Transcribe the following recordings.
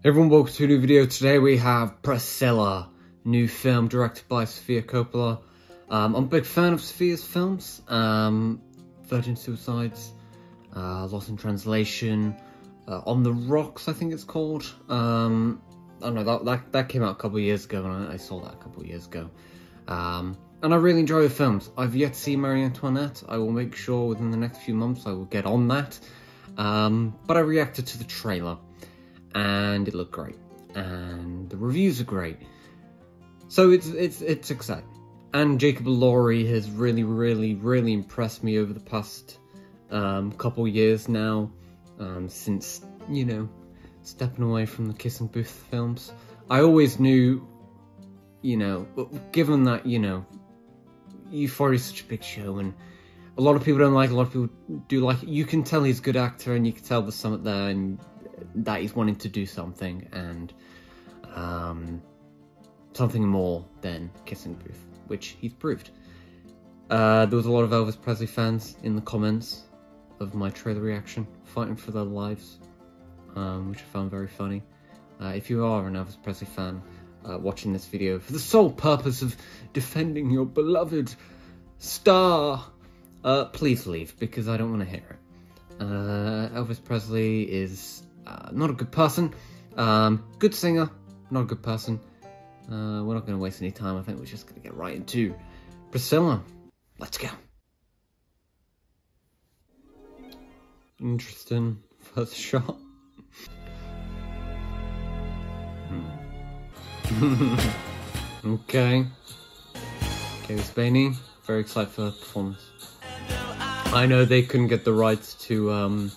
Everyone, welcome to a new video. Today we have Priscilla, new film directed by Sofia Coppola. I'm a big fan of Sofia's films. Virgin Suicides, Lost in Translation, On the Rocks I think it's called. I don't know, that came out a couple of years ago, and I saw that a couple of years ago. And I really enjoy her films. I've yet to see Marie Antoinette. I will make sure within the next few months I will get on that. But I reacted to the trailer, and it looked great, and the reviews are great, so it's exciting. And Jacob Elordi has really impressed me over the past couple years now, since, you know, stepping away from the Kissing Booth films. I always knew, you know, given that, you know, Euphoria is such a big show and a lot of people don't like it, a lot of people do like it, you can tell he's a good actor, and you can tell there's something there, and that he's wanting to do something, and something more than Kissing Booth, which he's proved. There was a lot of Elvis Presley fans in the comments of my trailer reaction, fighting for their lives, which I found very funny. If you are an Elvis Presley fan watching this video for the sole purpose of defending your beloved star, please leave, because I don't want to hear it. Elvis Presley is not a good person, good singer, not a good person. We're not going to waste any time. I think we're just going to get right into Priscilla. Let's go. Interesting first shot. Okay. Kaylee Spaney, very excited for her performance. I know they couldn't get the rights to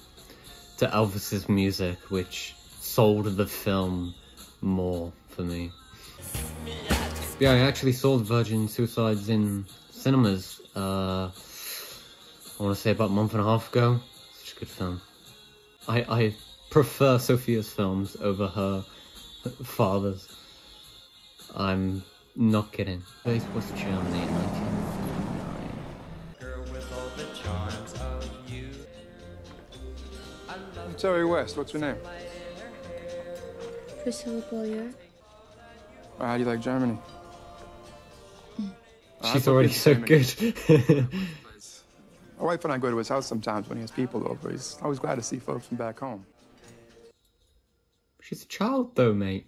Elvis's music, which sold the film more for me. Yeah, I actually saw the Virgin Suicides in cinemas, I want to say about a month and a half ago. Such a good film. I prefer Sofia's films over her father's. I'm not kidding. This was Germany in 1959. I'm Terry West. What's your name? Priscilla. How do you like Germany? She's already so good. My wife and I go to his house sometimes when he has people over. He's always glad to see folks from back home. She's a child though, mate.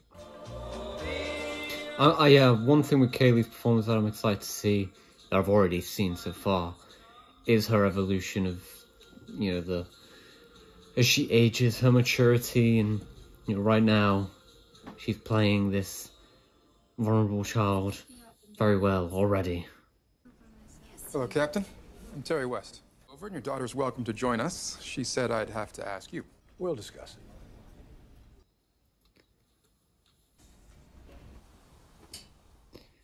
Yeah, one thing with Kaylee's performance that I'm excited to see, that I've already seen so far, is her evolution of, you know, as she ages, her maturity, and, you know, right now, she's playing this vulnerable child very well already. Hello, Captain. I'm Terry West. Over, and your daughter's welcome to join us. She said I'd have to ask you. We'll discuss it.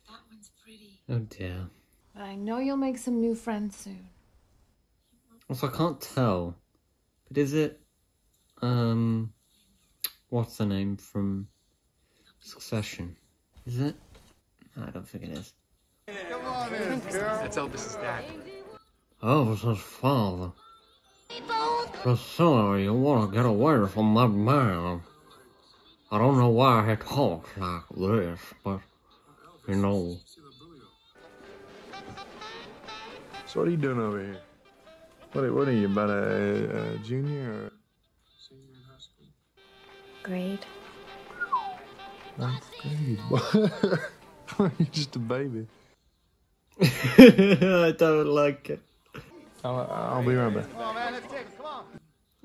That one's pretty. Oh dear. But I know you'll make some new friends soon. Also, I can't tell, but is it, what's the name from Succession? Is it? No, I don't think it is. Come on in, girl. That's Elvis's dad. Elvis's father. Priscilla, you want to get away from that man. I don't know why he talks like this, but, you know. So what are you doing over here? What are you, about a junior or senior in high school? Grade. Ninth grade. You're just a baby. I don't like it. I'll be right back. Come on, man. Let's take it. Come on.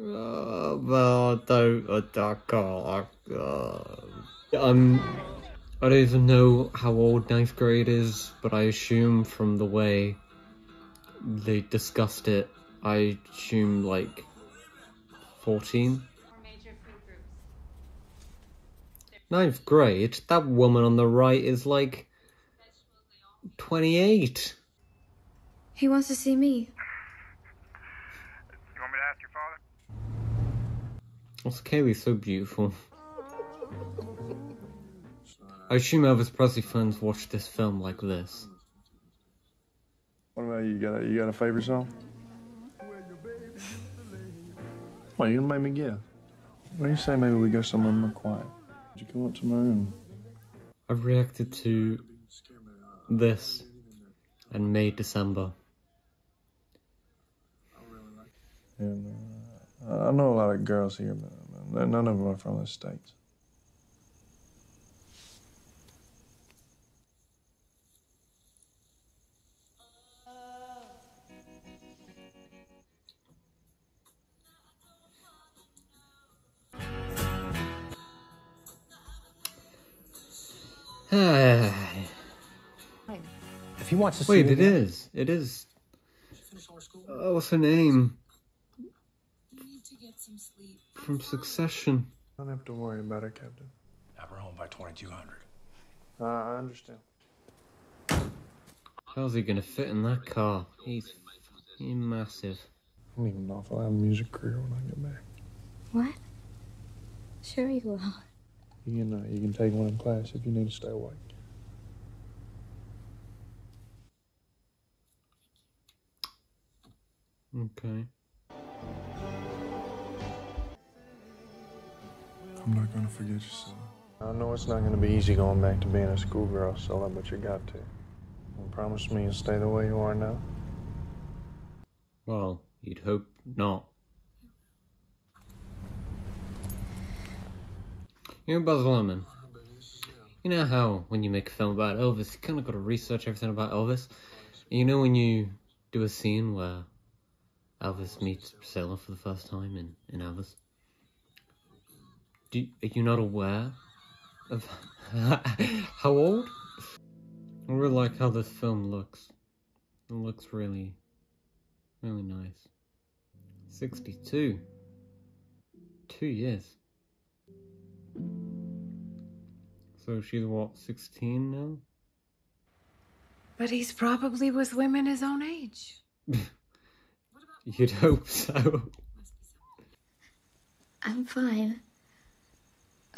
Oh, no, I don't even know how old ninth grade is, but I assume from the way they discussed it, I assume like 14. Ninth grade? That woman on the right is like 28. He wants to see me. You want me to ask your father? Also, Kaylee's so beautiful. I assume Elvis Presley fans watch this film like this. What about you? You got a favorite song? What, you gonna make me guess? What do you say maybe we go somewhere more quiet? Did you come up to my room? I've reacted to this in May, December. And I know a lot of girls here, but none of them are from the States. If he wants to see Wait, you it again- is. It is. Oh, what's her name? From Succession. Don't have to worry about it, Captain. Have her home by 2200. I understand. How's he gonna fit in that car? He's massive. I don't even know if I'll have a music career when I get back. What? Sure you will. You can take one in class if you need to stay awake. Okay. I'm not gonna forget you, son. I know it's not gonna be easy going back to being a schoolgirl, Scylla, but you got to. And promise me you'll stay the way you are now. Well, you'd hope not. You know, Baz Luhrmann. You know how when you make a film about Elvis, you kind of got to research everything about Elvis. And you know when you do a scene where Elvis meets Priscilla for the first time in Elvis? Are you not aware of how old? I really like how this film looks. It looks really, really nice. 62. 2 years. So she's what, 16 now? But he's probably with women his own age. You'd hope so. I'm fine.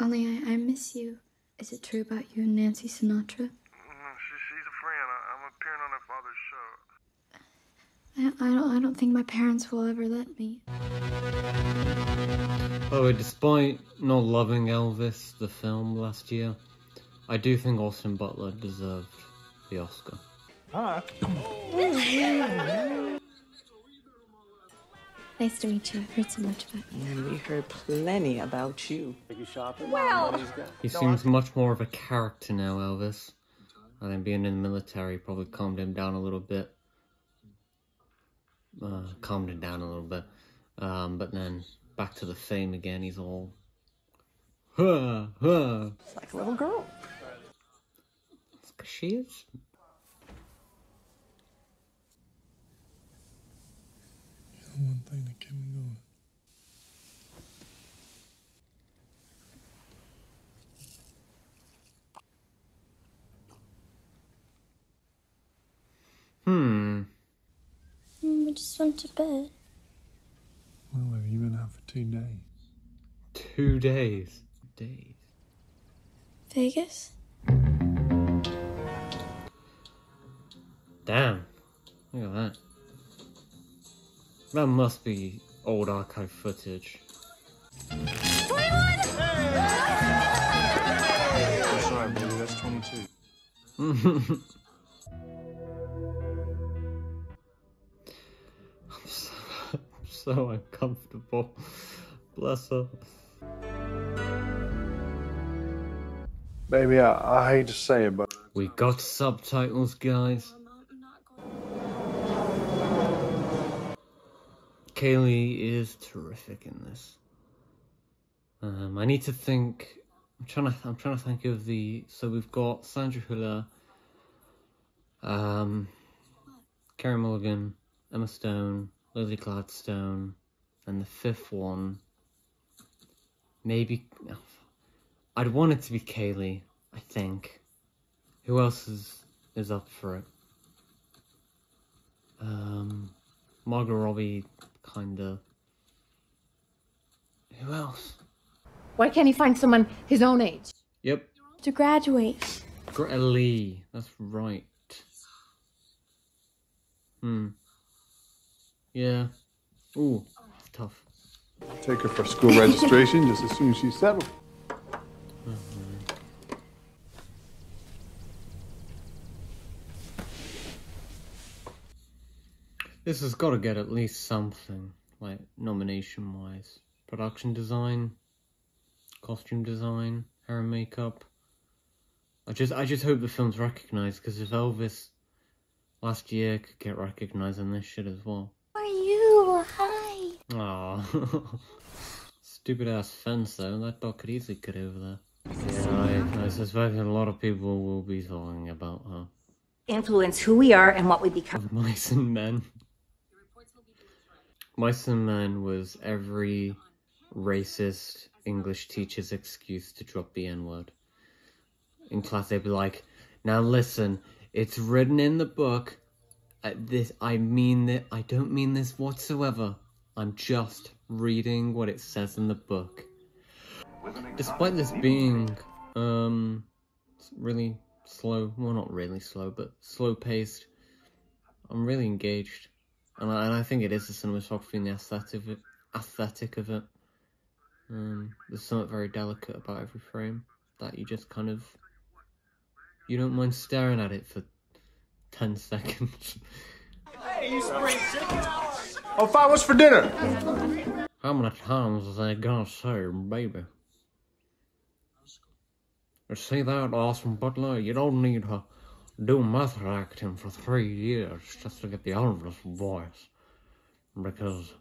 Only I miss you. Is it true about you and Nancy Sinatra? She's a friend. I'm appearing on her father's show. I don't think my parents will ever let me. By the way, despite not loving Elvis, the film last year, I do think Austin Butler deserved the Oscar. Hi. Nice to meet you. I've heard so much about you. And we heard plenty about you. Take you shopping? Well- He seems much more of a character now, Elvis. I think being in the military probably calmed him down a little bit. But then back to the fame again, he's all... Huh, huh. It's like a little girl. She is. One thing that kept me going. We just went to bed. Well, have you been out for 2 days? 2 days. Vegas? Damn. Look at that. That must be old archive footage. That's right, baby. That's 22. I'm so uncomfortable. Bless her. Baby, I hate to say it, but We got subtitles, guys. Kaylee is terrific in this. I need to think. I'm trying to think of the. So we've got Sandra Hüller, Carey Mulligan, Emma Stone, Lily Gladstone, and the fifth one. Maybe I'd want it to be Kaylee. I think. Who else is up for it? Margot Robbie, kinda. Who else? Why can't he find someone his own age? Yep, To graduate. Greta Lee. That's right. Yeah. Ooh, it's tough. take her for school registration just as soon as she's settled. This has got to get at least something, like, nomination-wise. Production design, costume design, hair and makeup. I just hope the film's recognised, because if Elvis last year could get recognised in this shit as well. Are you? Hi. Aww. Stupid ass fence though, that dog could easily get over there. Yeah, I suspect a lot of people will be talking about her. Influence who we are and what we become. Mice and Men. Mice and Men was every racist English teacher's excuse to drop the N-word. In class they'd be like, now listen, it's written in the book, I don't mean this whatsoever. I'm just reading what it says in the book. Despite this being, really slow, well not really slow, but slow paced, I'm really engaged. And I think it is the cinematography and the aesthetic of it. There's something very delicate about every frame that you just kind of, you don't mind staring at it for 10 seconds. Hey, you spring chicken. Oh, fine, what's for dinner? How many times is they gonna say, baby? You see that, Austin Butler? You don't need to do method acting for 3 years just to get the Elvis voice. Because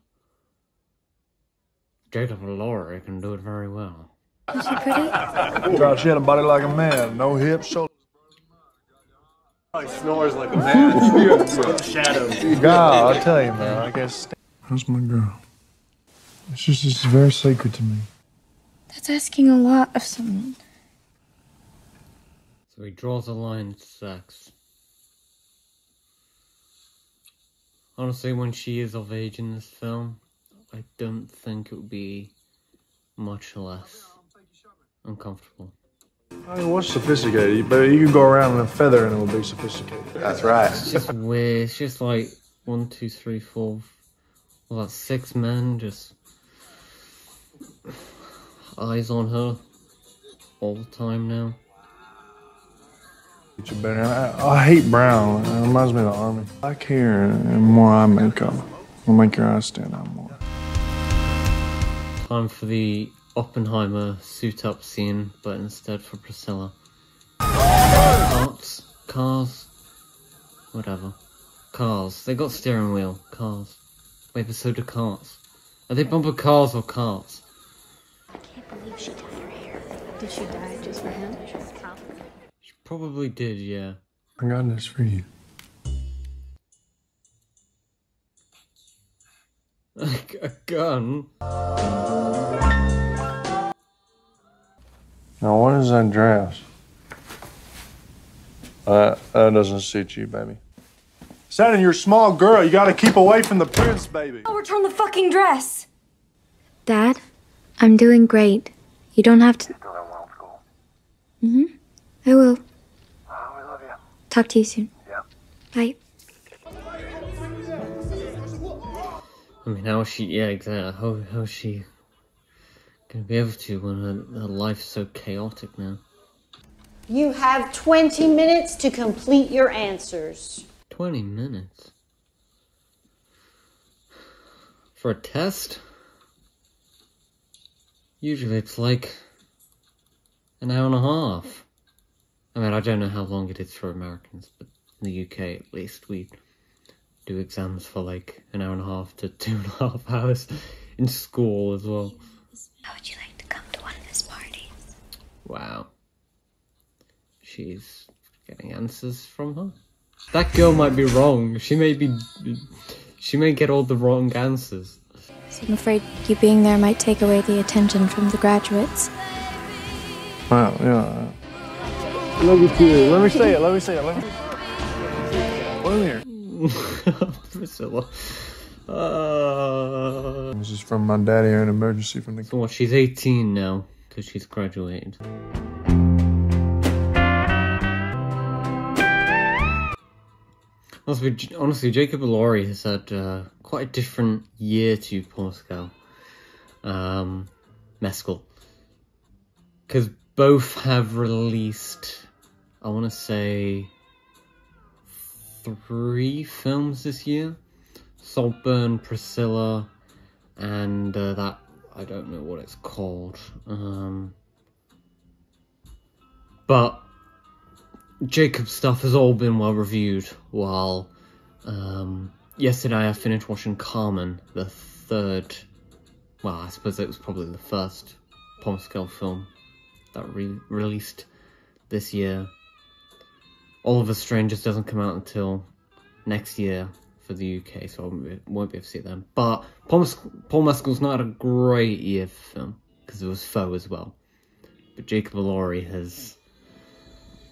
Jacob Elordi can do it very well. Is she pretty? God, she had a body like a man. No hips, shoulders. He snores like a man. Shadow. God, I'll tell you, man. I guess. How's my girl? It's very sacred to me. That's asking a lot of someone. So he draws a line at sex. Honestly, when she is of age in this film, I don't think it would be much less uncomfortable. I mean, what's sophisticated? But you can go around in a feather and it will be sophisticated. That's right. It's just weird. It's just like 1, 2, 3, 4, well, that's 6 men just eyes on her all the time now. I hate brown. It reminds me of the army. Black hair and more eye makeup will make your eyes stand out more. Time for the Oppenheimer suit-up scene, but instead for Priscilla. Cars, whatever. Cars. They got steering wheel. Cars. Wait, but so do cars. Are they bumper cars or cars? I can't believe she dyed her hair. Did she dye it just for him? She probably did, yeah. I got this for you. A gun? Now, what is that dress? That doesn't suit you, baby. Satin, you're a small girl. You gotta keep away from the prince, baby. I'll return the fucking dress! Dad, I'm doing great. You don't have to... Mm-hmm. I will. We love you. Talk to you soon. Yeah. Bye. I mean, how is she, yeah, exactly, how is she gonna be able to when her life's so chaotic now? You have 20 minutes to complete your answers. 20 minutes? For a test? Usually it's like an hour and a half. I mean, I don't know how long it is for Americans, but in the UK at least, we do exams for like an hour and a half to 2.5 hours in school as well. How would you like to come to one of his parties? Wow. She's getting answers from her. That girl might be wrong. She may get all the wrong answers. So I'm afraid you being there might take away the attention from the graduates. Wow, yeah. Look at you. Let me say it. Come here. Priscilla. This is from my daddy or an emergency from the... So what, she's 18 now, because she's graduated. Honestly, Jacob Elordi has had quite a different year to Pascal Mescal. Because both have released, I want to say, 3 films this year. Saltburn, Priscilla, and that, I don't know what it's called. But Jacob's stuff has all been well reviewed, while yesterday I finished watching Carmen, the third, well, I suppose it was probably the first Paul Mescal film that released this year. All of Us Strangers doesn't come out until next year for the UK, so I won't be able to see it then. But Paul Mescal's not had a great year for film, because it was Foe as well. But Jacob Elordi has...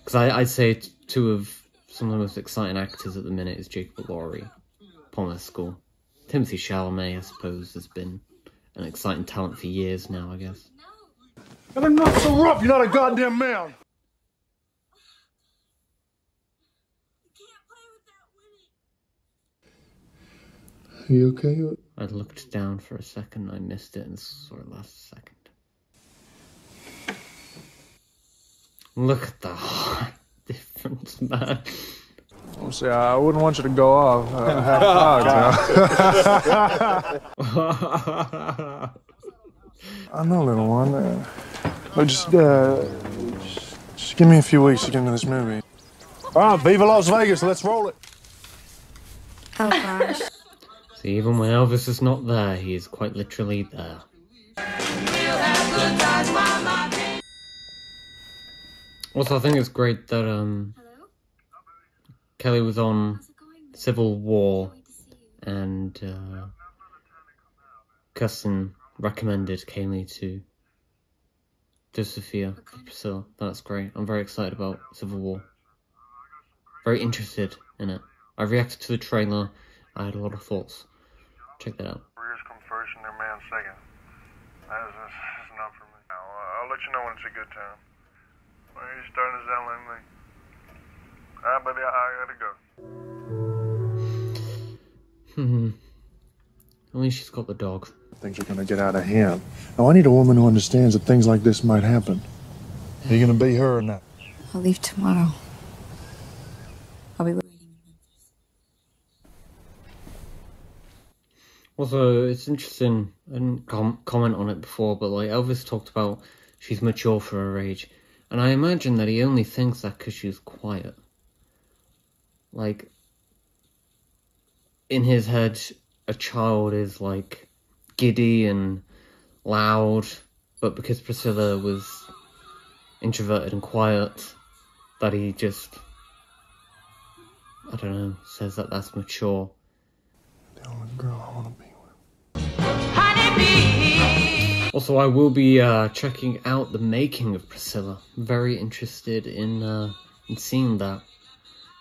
Because I'd say two of some of the most exciting actors at the minute is Jacob Elordi, Paul Mescal. Timothy Chalamet, I suppose, has been an exciting talent for years now, I guess. And I'm not so rough, you're not a goddamn man! Are you okay? I looked down for a second, I missed it, and saw it last second. Look at the heart difference, man. Well, see, I wouldn't want you to go off. I know, little one. But just give me a few weeks to get into this movie. All right, Viva Las Vegas, let's roll it. Oh gosh. See, even when Elvis is not there, he is quite literally there. Also, I think it's great that Kelly was on Civil War, and Kirsten recommended Kaylee to Sophia for Priscilla. That's great. I'm very excited about Civil War. Very interested in it. I reacted to the trailer. I had a lot of thoughts. Check that out. Careers come first and their man second. That's not for me. I'll let you know when it's a good time. Well, you're starting to sound like me. Alright, baby, I gotta go. At least she's got the dog. Things are gonna get out of hand. Now, I need a woman who understands that things like this might happen. Are you gonna be her or not? I'll leave tomorrow. I'll be waiting. Also, it's interesting, I didn't comment on it before, but like Elvis talked about she's mature for her age. And I imagine that he only thinks that because she's quiet. Like, in his head, a child is like giddy and loud, but because Priscilla was introverted and quiet, that he just, I don't know, says that that's mature. The only girl I wanna be with. Also, I will be checking out the making of Priscilla. I'm very interested in seeing that.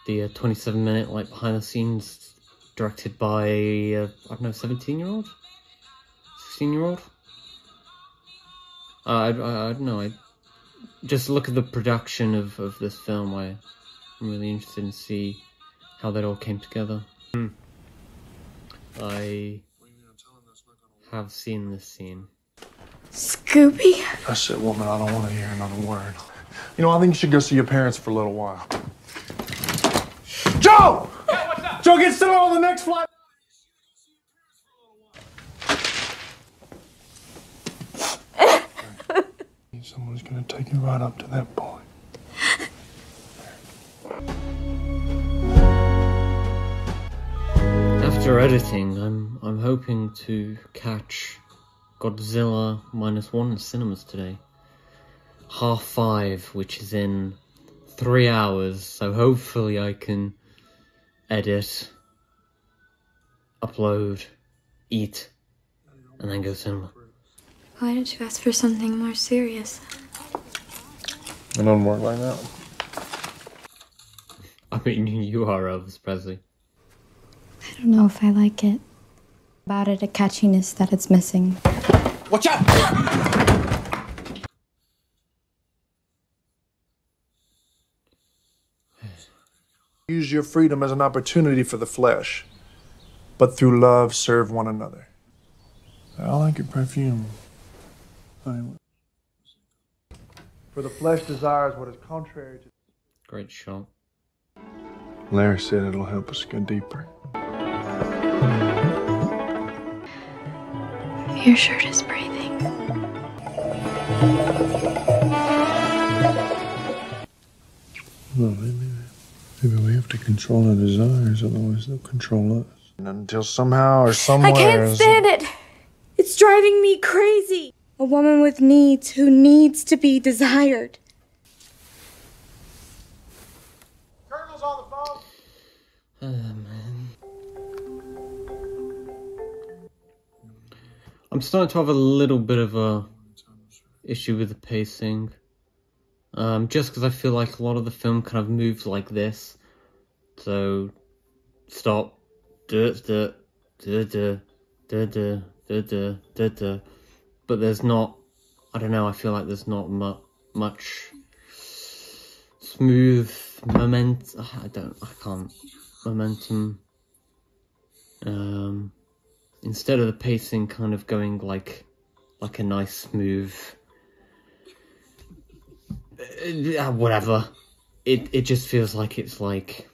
The 27-minute like behind the scenes, directed by I don't know, 17-year-old, 16-year-old. I don't know. I just look at the production of this film. I'm really interested in see how that all came together. I have seen this scene. Scooby? That's it, woman. I don't want to hear another word. You know, I think you should go see your parents for a little while. Joe! Yeah, what's up? Joe, get set on the next flight. Someone's gonna take you right up to that point. After editing, I'm hoping to catch Godzilla -1 in cinemas today. 5:30, which is in 3 hours, so hopefully I can edit, upload, eat, and then go cinema. Why didn't you ask for something more serious? It don't work like that. I mean, you are Elvis Presley. I don't know if I like it. About it, a catchiness that it's missing. Watch out! Use your freedom as an opportunity for the flesh, but through love serve one another. I like your perfume. For the flesh desires what is contrary to... Great shot. Larry said it'll help us go deeper. Your shirt is breathing. No, maybe we have to control our desires, otherwise they'll control us. And until somehow or somewhere... I can't stand it! It's driving me crazy! A woman with needs who needs to be desired. Colonel's on the phone! Oh, man. I'm starting to have a little bit of a issue with the pacing. Just because I feel like a lot of the film kind of moves like this. So, stop. But there's not, I don't know, I feel like there's not much smooth momentum. Momentum. Instead of the pacing kind of going like a nice smooth, whatever. It just feels like it's like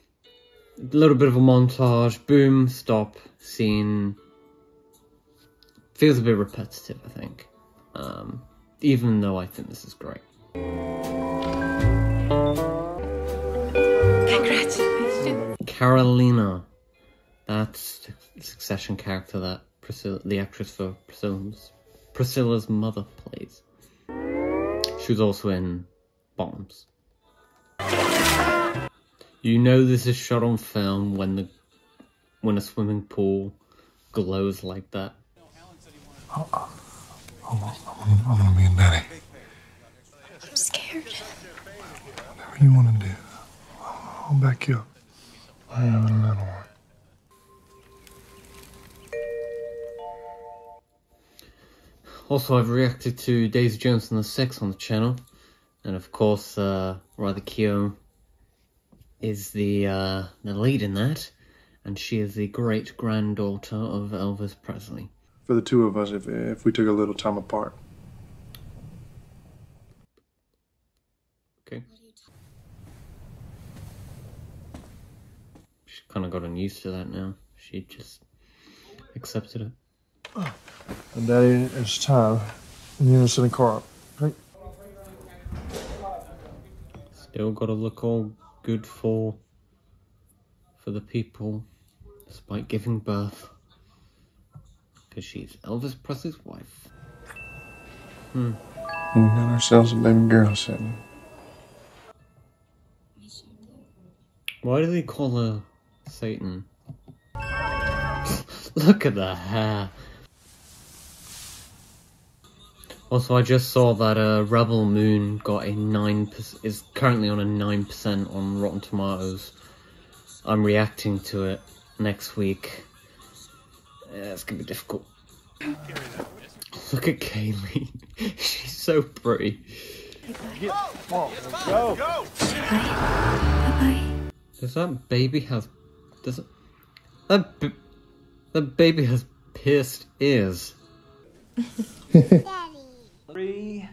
a little bit of a montage, boom, stop, scene. Feels a bit repetitive, I think. Even though I think this is great. Congratulations. Carolina. That's the Succession character that Priscilla, the actress for Priscilla's mother, plays. She was also in Bombs. You know this is shot on film when a swimming pool glows like that. I'm gonna be a daddy. I'm scared. Whatever you want to do, I'll back you up. I have a little one. Also, I've reacted to Daisy Jones and the Six on the channel, and of course, Ryder Keough is the lead in that, and she is the great-granddaughter of Elvis Presley. For the two of us, if we took a little time apart. Okay. She's kind of gotten used to that now. She just accepted it. And Daddy, it's time. And you're gonna sit in the car up. Okay? Still gotta look all good for the people, despite giving birth. Because she's Elvis Presley's wife. We got ourselves a baby girl sitting. Why do they call her Satan? Look at the hair. Also, I just saw that Rebel Moon got a 9%, is currently on a 9% on Rotten Tomatoes. I'm reacting to it next week. Yeah, it's gonna be difficult. Look at Kaylee. She's so pretty. Go! Bye-bye. Does that baby have... That baby has pierced ears. Three.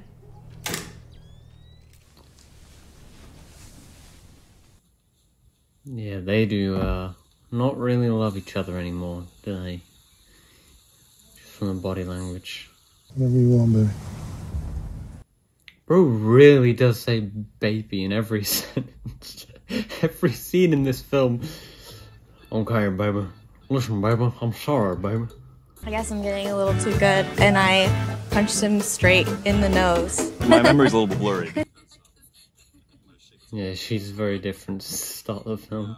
Yeah, they do not really love each other anymore, do they? Just from the body language. Whatever you want, baby. Bro really does say baby in every sentence. Every scene in this film. Okay, baby. Listen, baby. I'm sorry, baby. I guess I'm getting a little too good, and I punched him straight in the nose. My memory's a little blurry. Yeah, she's very different to start the film.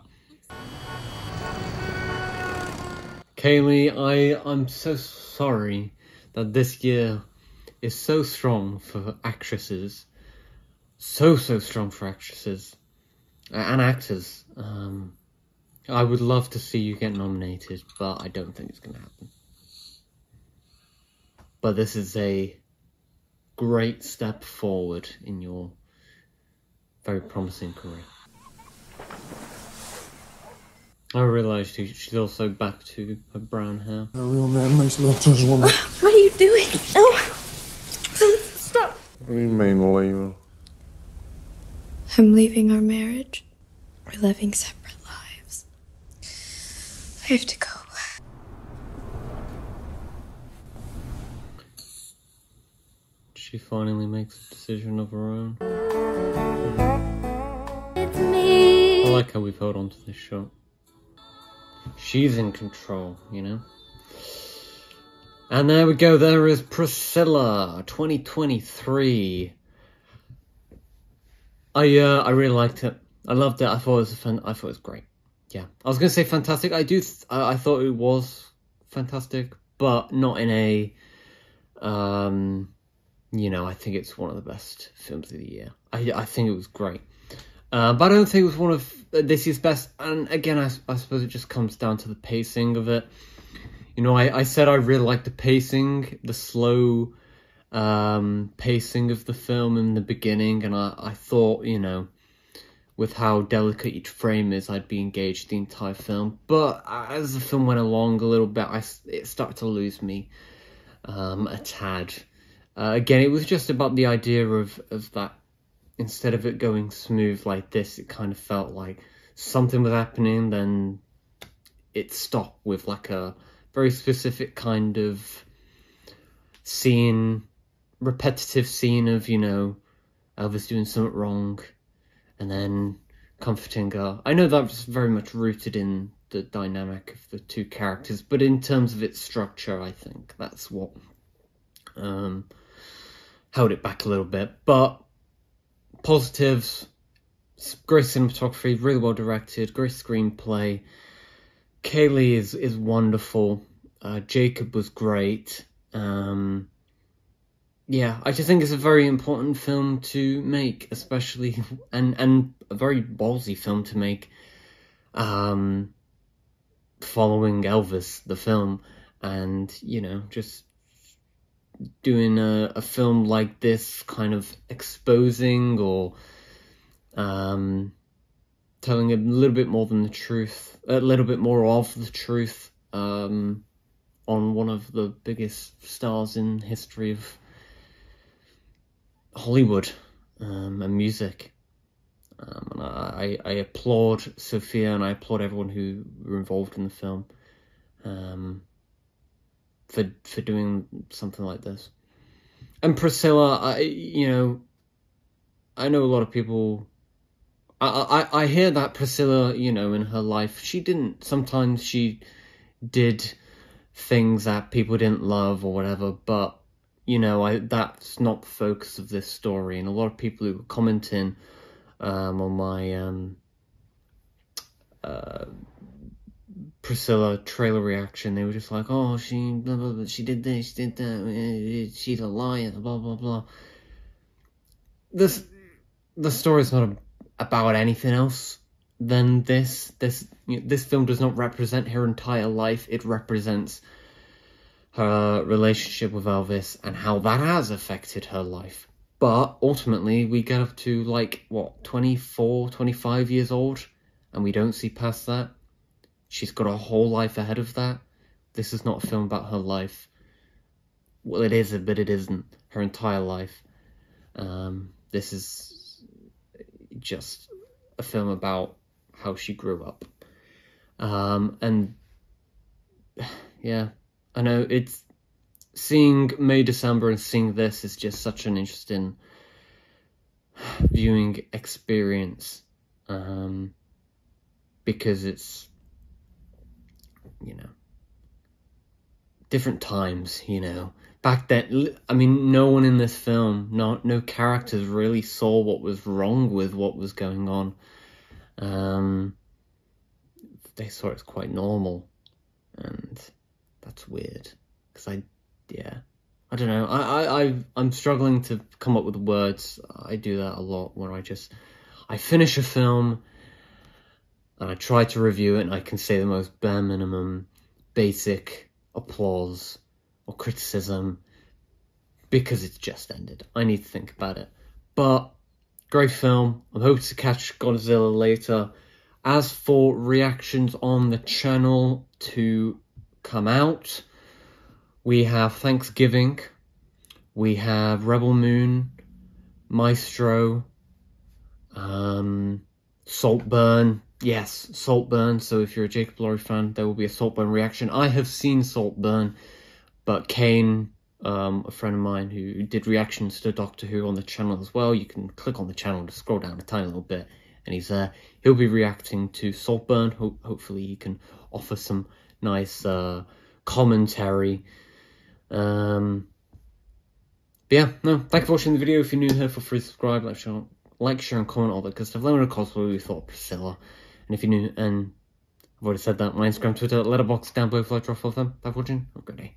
Kaylee, I'm so sorry that this year is so strong for actresses. So strong for actresses. And actors. I would love to see you get nominated, but I don't think it's going to happen. But this is a great step forward in your very promising career. I realised she's also back to her brown hair. A real man makes love to his woman. What are you doing? No! Stop! What do you mean, leaving? I'm leaving our marriage. We're living separate lives. I have to go. she finally makes a decision of her own. It's me. I like how we've held on to this shot. She's in control, you know? And there we go, there is Priscilla, 2023. I really liked it. I loved it. I thought it was I thought it was great. Yeah. I was gonna say fantastic. I thought it was fantastic, but not in a you know, I think it's one of the best films of the year. I think it was great. But I don't think it was one of this year's best. And again, I suppose it just comes down to the pacing of it. You know, I said I really liked the pacing, the slow pacing of the film in the beginning. And I thought, you know, with how delicate each frame is, I'd be engaged the entire film. But as the film went along a little bit, it started to lose me a tad. Again, it was just about the idea of that. Instead of it going smooth like this, it kind of felt like something was happening, then it stopped with like a very specific kind of scene, repetitive scene of, you know, Elvis doing something wrong and then comforting her. I know that was very much rooted in the dynamic of the two characters, but in terms of its structure, I think that's what held it back a little bit. But positives, great cinematography, really well directed, great screenplay. Kaylee is wonderful. Jacob was great. Yeah, I just think it's a very important film to make, especially, and a very ballsy film to make, following Elvis, the film, and, you know, just doing a film like this, kind of exposing or telling a little bit more than the truth, a little bit more of the truth, on one of the biggest stars in history of Hollywood and music. And I applaud Sophia and I applaud everyone who were involved in the film for doing something like this. And Priscilla, you know, I know a lot of people. I hear that Priscilla, you know, in her life, sometimes she did things that people didn't love or whatever, but, you know, that's not the focus of this story. And a lot of people who were commenting on my Priscilla trailer reaction, they were just like, oh, she blah, blah, blah, she did this, she did that, she's a liar, blah, blah, blah. The story's not about anything else than this. This film does not represent her entire life. It represents her relationship with Elvis and how that has affected her life. But ultimately, we get up to, like, what, 24, 25 years old, and we don't see past that. She's got a whole life ahead of that. This is not a film about her life. Well, it is, but it isn't. Her entire life. This is just a film about how she grew up. And yeah, I know it's seeing May, December and seeing this is just such an interesting viewing experience. Because it's, you know, different times, you know. Back then, I mean, no one in this film, no characters really saw what was wrong with what was going on. They saw it as quite normal, and that's weird. Because I don't know. I'm struggling to come up with words. I do that a lot where I finish a film and I try to review it, and I can say the most bare minimum, basic applause or criticism because it's just ended. I need to think about it. But great film. I'm hoping to catch Godzilla later. As for reactions on the channel to come out, we have Thanksgiving, we have Rebel Moon, Maestro, Saltburn. Yes, Saltburn. So if you're a Jacob Laurie fan, there will be a Saltburn reaction. I have seen Saltburn, but Kane a friend of mine who did reactions to Doctor Who on the channel as well. You can click on the channel to scroll down a tiny little bit, and he's there. He'll be reacting to Saltburn. Hopefully he can offer some nice commentary. But yeah, no, thank you for watching the video. If you're new here, feel free to subscribe, like, share, and comment all that good stuff. Let me know what you thought of Priscilla. And if you're new, and I've already said that, my Instagram, Twitter, letterbox down below for I drop all of them. Thanks for watching. Have a good day.